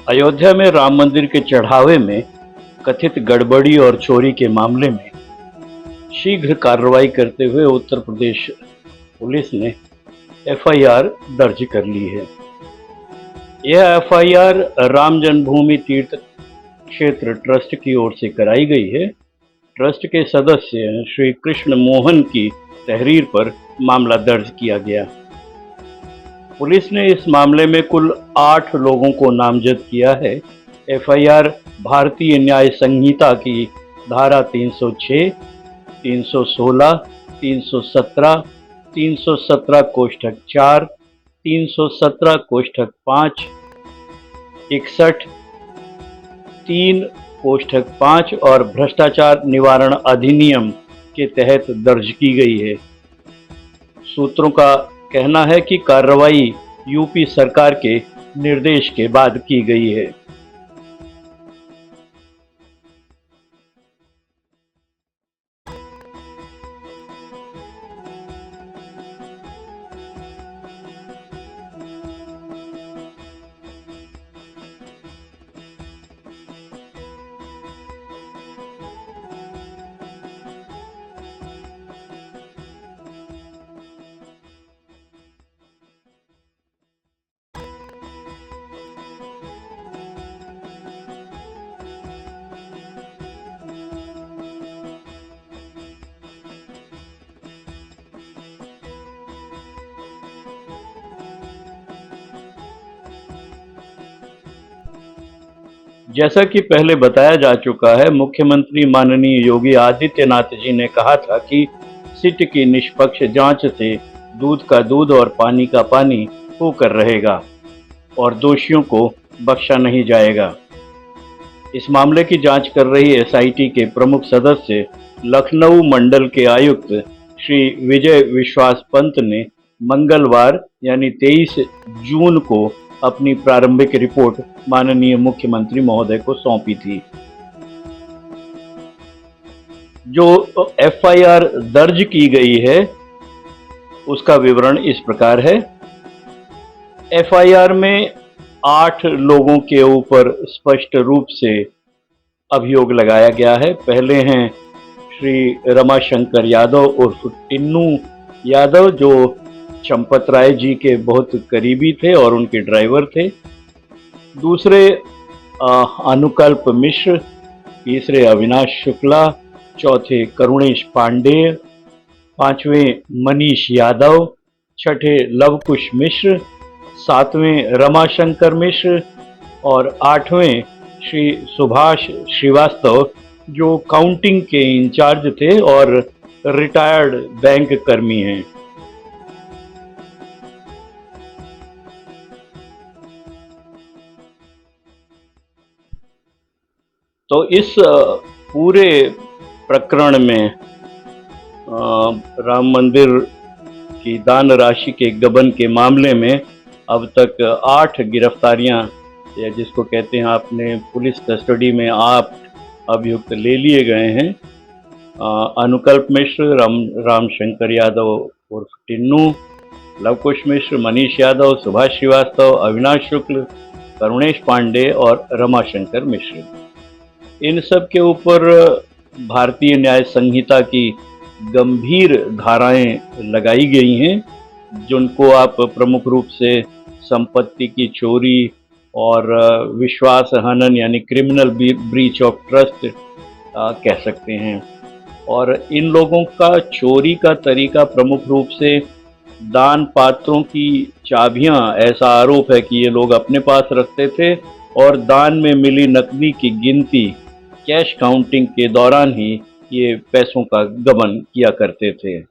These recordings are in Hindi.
अयोध्या में राम मंदिर के चढ़ावे में कथित गड़बड़ी और चोरी के मामले में शीघ्र कार्रवाई करते हुए उत्तर प्रदेश पुलिस ने एफआईआर दर्ज कर ली है। यह एफआईआर राम जन्मभूमि तीर्थ क्षेत्र ट्रस्ट की ओर से कराई गई है। ट्रस्ट के सदस्य श्री कृष्ण मोहन की तहरीर पर मामला दर्ज किया गया। पुलिस ने इस मामले में कुल 8 लोगों को नामजद किया है। एफआईआर भारतीय न्याय संहिता की धारा 306, 316, 317, 317 कोष्ठक 4, 317 कोष्ठक 5, 61, 3 कोष्ठक 5 और भ्रष्टाचार निवारण अधिनियम के तहत दर्ज की गई है। सूत्रों का कहना है कि कार्रवाई यूपी सरकार के निर्देश के बाद की गई है। जैसा कि पहले बताया जा चुका है, मुख्यमंत्री माननीय योगी आदित्यनाथ जी ने कहा था कि सिट की निष्पक्ष जांच से दूध का दूध और पानी का पानी होकर रहेगा और दोषियों को बख्शा नहीं जाएगा। इस मामले की जांच कर रही एसआईटी के प्रमुख सदस्य लखनऊ मंडल के आयुक्त श्री विजय विश्वास पंत ने मंगलवार यानी 23 जून को अपनी प्रारंभिक रिपोर्ट माननीय मुख्यमंत्री महोदय को सौंपी थी। जो एफआईआर दर्ज की गई है उसका विवरण इस प्रकार है। एफआईआर में 8 लोगों के ऊपर स्पष्ट रूप से अभियोग लगाया गया है। पहले हैं श्री रमाशंकर यादव उर्फ टिन्नू यादव, जो चंपत राय जी के बहुत करीबी थे और उनके ड्राइवर थे। दूसरे अनुकल्प मिश्र, तीसरे अविनाश शुक्ला, चौथे करुणेश पांडेय, पांचवें मनीष यादव, छठे लवकुश मिश्र, सातवें रमाशंकर मिश्र और आठवें श्री सुभाष श्रीवास्तव, जो काउंटिंग के इंचार्ज थे और रिटायर्ड बैंक कर्मी हैं। तो इस पूरे प्रकरण में राम मंदिर की दान राशि के गबन के मामले में अब तक 8 गिरफ्तारियां, या जिसको कहते हैं आपने पुलिस कस्टडी में 8 अभियुक्त ले लिए गए हैं। अनुकल्प मिश्र, रामशंकर यादव उर्फ टिन्नू, लवकुश मिश्र, मनीष यादव, सुभाष श्रीवास्तव, अविनाश शुक्ल, करुणेश पांडे और रमाशंकर मिश्र। इन सब के ऊपर भारतीय न्याय संहिता की गंभीर धाराएं लगाई गई हैं, जिनको आप प्रमुख रूप से संपत्ति की चोरी और विश्वास हनन यानी क्रिमिनल ब्रीच ऑफ ट्रस्ट कह सकते हैं। और इन लोगों का चोरी का तरीका प्रमुख रूप से दान पात्रों की चाबियां, ऐसा आरोप है कि ये लोग अपने पास रखते थे और दान में मिली नकदी की गिनती, कैश काउंटिंग के दौरान ही ये पैसों का गबन किया करते थे।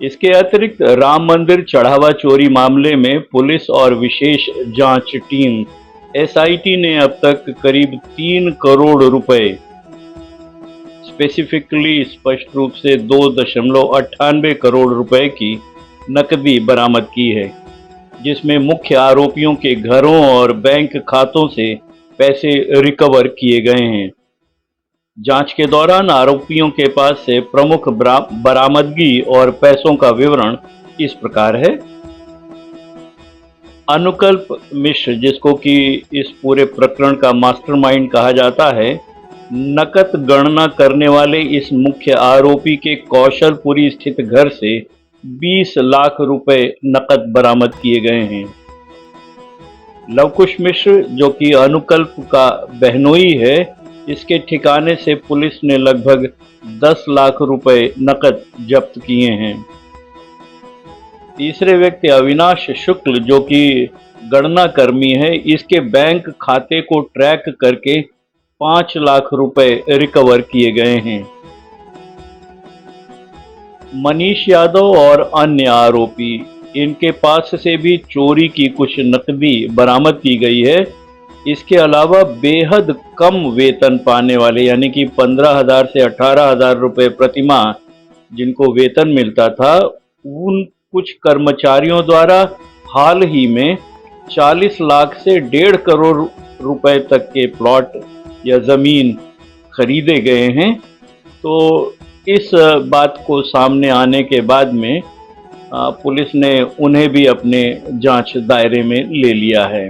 इसके अतिरिक्त राम मंदिर चढ़ावा चोरी मामले में पुलिस और विशेष जांच टीम एसआईटी ने अब तक करीब 3 करोड़ रुपए, स्पेसिफिकली स्पष्ट रूप से 2.98 करोड़ रुपए की नकदी बरामद की है, जिसमें मुख्य आरोपियों के घरों और बैंक खातों से पैसे रिकवर किए गए हैं। जांच के दौरान आरोपियों के पास से प्रमुख बरामदगी और पैसों का विवरण इस प्रकार है। अनुकल्प मिश्र, जिसको कि इस पूरे प्रकरण का मास्टरमाइंड कहा जाता है, नकद गणना करने वाले इस मुख्य आरोपी के कौशलपुरी स्थित घर से 20 लाख रुपए नकद बरामद किए गए हैं। लवकुश मिश्र, जो कि अनुकल्प का बहनोई है, इसके ठिकाने से पुलिस ने लगभग 10 लाख रुपए नकद जब्त किए हैं। तीसरे व्यक्ति अविनाश शुक्ल, जो कि गणना कर्मी है, इसके बैंक खाते को ट्रैक करके 5 लाख रुपए रिकवर किए गए हैं। मनीष यादव और अन्य आरोपी, इनके पास से भी चोरी की कुछ नकदी बरामद की गई है। इसके अलावा बेहद कम वेतन पाने वाले, यानी कि 15,000 से 18,000 रुपए प्रतिमाह जिनको वेतन मिलता था, उन कुछ कर्मचारियों द्वारा हाल ही में 40 लाख से 1.5 करोड़ रुपए तक के प्लॉट या जमीन खरीदे गए हैं। तो इस बात को सामने आने के बाद में पुलिस ने उन्हें भी अपने जांच दायरे में ले लिया है।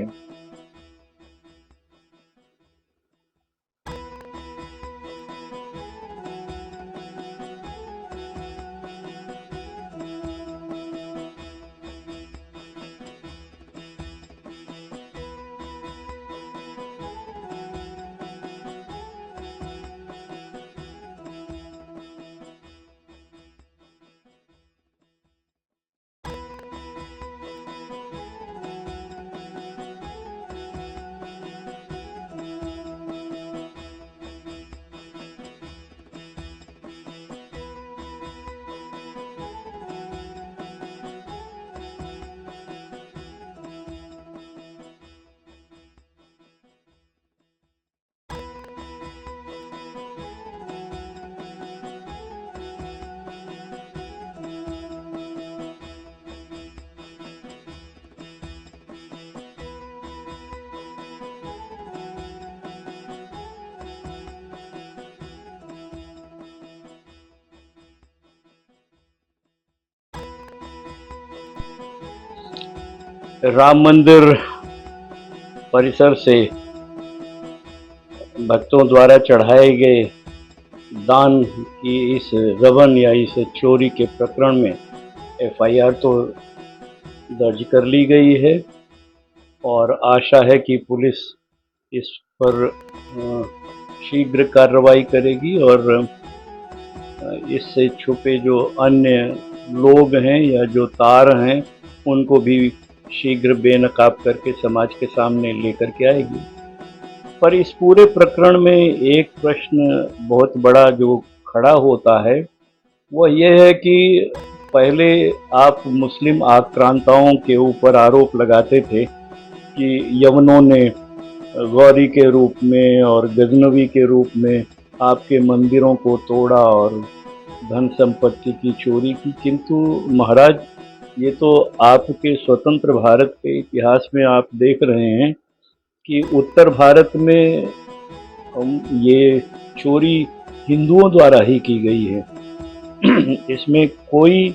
राम मंदिर परिसर से भक्तों द्वारा चढ़ाए गए दान की इस गबन या इस चोरी के प्रकरण में एफआईआर तो दर्ज कर ली गई है और आशा है कि पुलिस इस पर शीघ्र कार्रवाई करेगी और इससे छुपे जो अन्य लोग हैं या जो तार हैं, उनको भी शीघ्र बेनकाब करके समाज के सामने लेकर के आएगी। पर इस पूरे प्रकरण में एक प्रश्न बहुत बड़ा जो खड़ा होता है वह यह है कि पहले आप मुस्लिम आक्रांताओं के ऊपर आरोप लगाते थे कि यवनों ने गौरी के रूप में और गजनवी के रूप में आपके मंदिरों को तोड़ा और धन संपत्ति की चोरी की, किंतु महाराज ये तो आपके स्वतंत्र भारत के इतिहास में आप देख रहे हैं कि उत्तर भारत में ये चोरी हिंदुओं द्वारा ही की गई है। इसमें कोई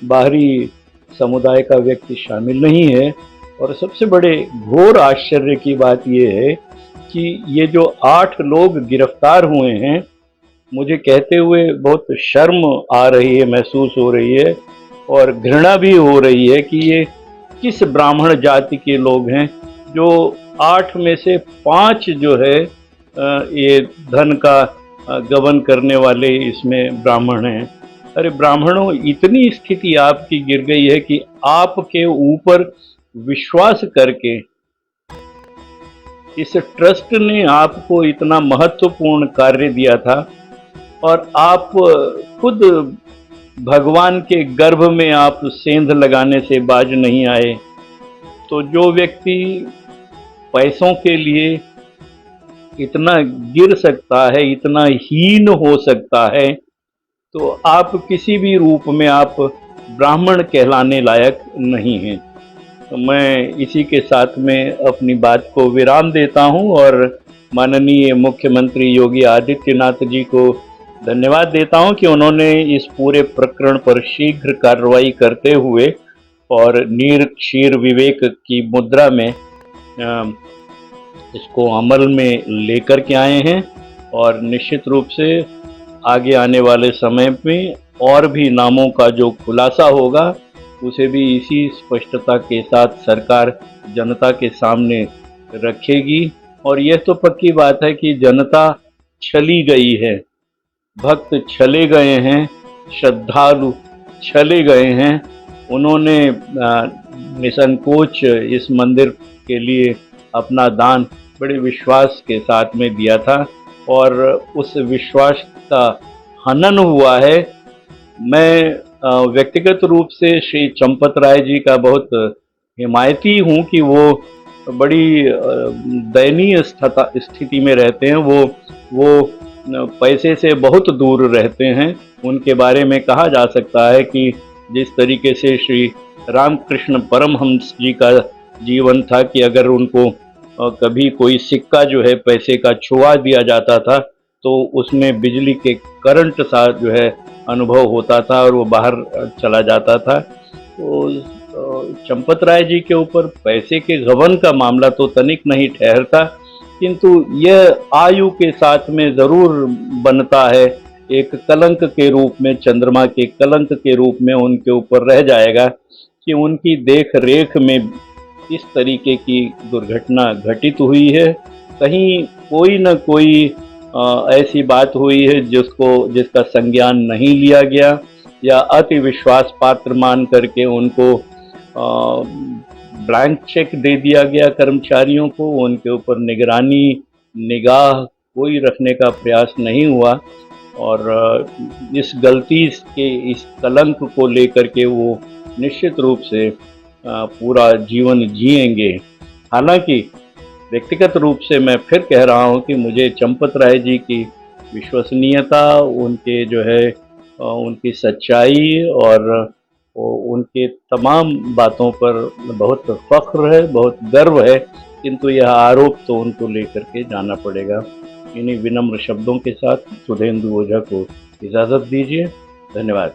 बाहरी समुदाय का व्यक्ति शामिल नहीं है। और सबसे बड़े घोर आश्चर्य की बात यह है कि ये जो 8 लोग गिरफ्तार हुए हैं, मुझे कहते हुए बहुत शर्म आ रही है, महसूस हो रही है और घृणा भी हो रही है कि ये किस ब्राह्मण जाति के लोग हैं जो 8 में से 5 जो है ये धन का गबन करने वाले इसमें ब्राह्मण हैं। अरे ब्राह्मणों, इतनी स्थिति आपकी गिर गई है कि आपके ऊपर विश्वास करके इस ट्रस्ट ने आपको इतना महत्वपूर्ण कार्य दिया था और आप खुद भगवान के गर्भ में आप सेंध लगाने से बाज नहीं आए। तो जो व्यक्ति पैसों के लिए इतना गिर सकता है, इतना हीन हो सकता है, तो आप किसी भी रूप में आप ब्राह्मण कहलाने लायक नहीं हैं। तो मैं इसी के साथ में अपनी बात को विराम देता हूं और माननीय मुख्यमंत्री योगी आदित्यनाथ जी को धन्यवाद देता हूं कि उन्होंने इस पूरे प्रकरण पर शीघ्र कार्रवाई करते हुए और नीर क्षीर विवेक की मुद्रा में इसको अमल में लेकर के आए हैं और निश्चित रूप से आगे आने वाले समय में और भी नामों का जो खुलासा होगा उसे भी इसी स्पष्टता के साथ सरकार जनता के सामने रखेगी। और यह तो पक्की बात है कि जनता छली गई है, भक्त छले गए हैं, श्रद्धालु छले गए हैं। उन्होंने निसंकोच इस मंदिर के लिए अपना दान बड़े विश्वास के साथ में दिया था और उस विश्वास का हनन हुआ है। मैं व्यक्तिगत रूप से श्री चंपत राय जी का बहुत हिमायती हूँ कि वो बड़ी दयनीय स्थिति में रहते हैं। वो पैसे से बहुत दूर रहते हैं। उनके बारे में कहा जा सकता है कि जिस तरीके से श्री रामकृष्ण परमहंस जी का जीवन था कि अगर उनको कभी कोई सिक्का जो है पैसे का छुआ दिया जाता था तो उसमें बिजली के करंट सा जो है अनुभव होता था और वो बाहर चला जाता था। तो चंपत राय जी के ऊपर पैसे के गबन का मामला तो तनिक नहीं ठहरता, किंतु यह आयु के साथ में ज़रूर बनता है, एक कलंक के रूप में, चंद्रमा के कलंक के रूप में उनके ऊपर रह जाएगा कि उनकी देख रेख में इस तरीके की दुर्घटना घटित हुई है। कहीं कोई न कोई ऐसी बात हुई है जिसका संज्ञान नहीं लिया गया या अति विश्वास पात्र मान करके उनको ब्लैंक चेक दे दिया गया कर्मचारियों को। उनके ऊपर निगरानी निगाह कोई रखने का प्रयास नहीं हुआ और इस गलती के इस कलंक को लेकर के वो निश्चित रूप से पूरा जीवन जिएंगे। हालांकि व्यक्तिगत रूप से मैं फिर कह रहा हूं कि मुझे चंपत राय जी की विश्वसनीयता, उनके जो है उनकी सच्चाई और उनके तमाम बातों पर बहुत फख्र है, बहुत गर्व है, किंतु यह आरोप तो उनको लेकर के जाना पड़ेगा। इन्हीं विनम्र शब्दों के साथ सुधेंदु ओझा को इजाज़त दीजिए। धन्यवाद।